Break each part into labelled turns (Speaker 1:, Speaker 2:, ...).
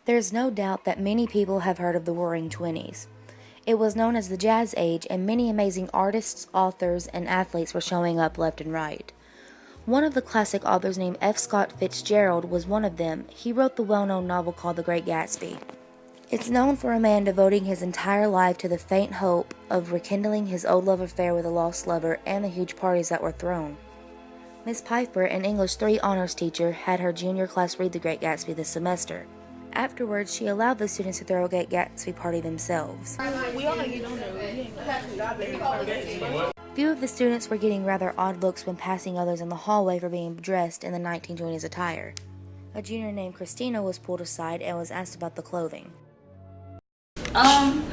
Speaker 1: There's no doubt that many people have heard of the Roaring Twenties. It was known as the Jazz Age, and many amazing artists, authors, and athletes were showing up left and right. One of the classic authors named F. Scott Fitzgerald was one of them. He wrote the well-known novel called The Great Gatsby. It's known for a man devoting his entire life to the faint hope of rekindling his old love affair with a lost lover and the huge parties that were thrown. Miss Piper, an English 3 honors teacher, had her junior class read The Great Gatsby this semester. Afterwards, she allowed the students to throw a Great Gatsby party themselves. Few of the students were getting rather odd looks when passing others in the hallway for being dressed in the 1920s attire. A junior named Christina was pulled aside and was asked about the clothing.
Speaker 2: I'm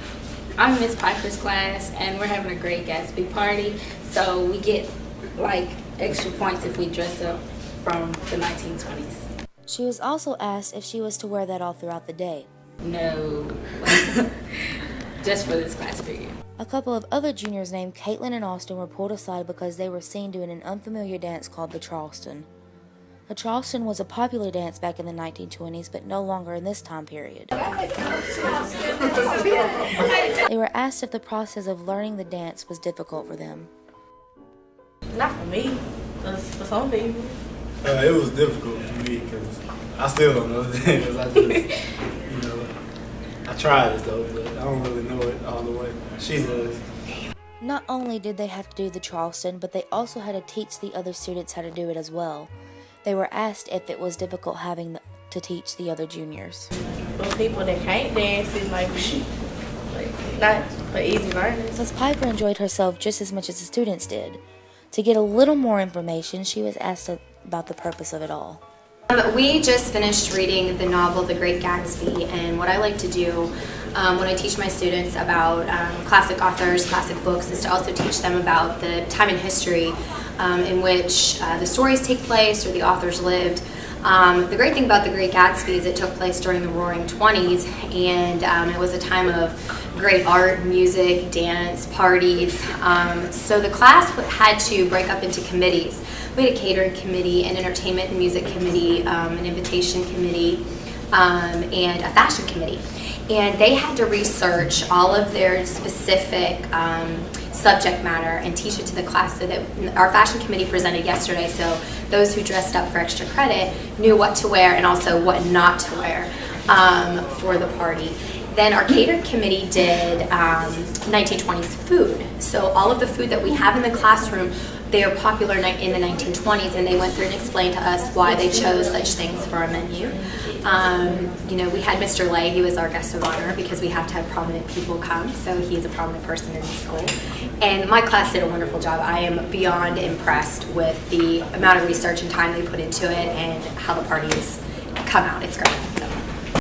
Speaker 2: Miss Piper's class, and we're having a Great Gatsby party, so we get like extra points if we dress up from the 1920s.
Speaker 1: She was also asked if she was to wear that all throughout the day.
Speaker 2: No, just for this class period.
Speaker 1: A couple of other juniors named Caitlin and Austin were pulled aside because they were seen doing an unfamiliar dance called the Charleston. The Charleston was a popular dance back in the 1920s, but no longer in this time period. They were asked if the process of learning the dance was difficult for them.
Speaker 3: Not for me, for some people.
Speaker 4: It was difficult for me because I still don't know the dance. I just, I tried it though, but I don't really know it all the way. She does.
Speaker 1: Not only did they have to do the Charleston, but they also had to teach the other students how to do it as well. They were asked if it was difficult having to teach the other juniors.
Speaker 3: For people that can't dance, it might be not for easy learners.
Speaker 1: Miss Piper enjoyed herself just as much as the students did. To get a little more information, she was asked about the purpose of it all.
Speaker 5: We just finished reading the novel The Great Gatsby, and what I like to do when I teach my students about classic authors, classic books, is to also teach them about the time in history in which the stories take place or the authors lived. The great thing about The Great Gatsby is it took place during the Roaring Twenties, and it was a time of great art, music, dance, parties. So the class had to break up into committees. We had a catering committee, an entertainment and music committee, an invitation committee, and a fashion committee. And they had to research all of their specific subject matter and teach it to the class, so that our fashion committee presented yesterday, so those who dressed up for extra credit knew what to wear and also what not to wear for the party. Then our catering committee did 1920s food. So all of the food that we have in the classroom, they are popular in the 1920s, and they went through and explained to us why they chose such things for our menu. We had Mr. Lay, he was our guest of honor because we have to have prominent people come, so he's a prominent person in the school. And my class did a wonderful job. I am beyond impressed with the amount of research and time they put into it and how the parties come out. It's great.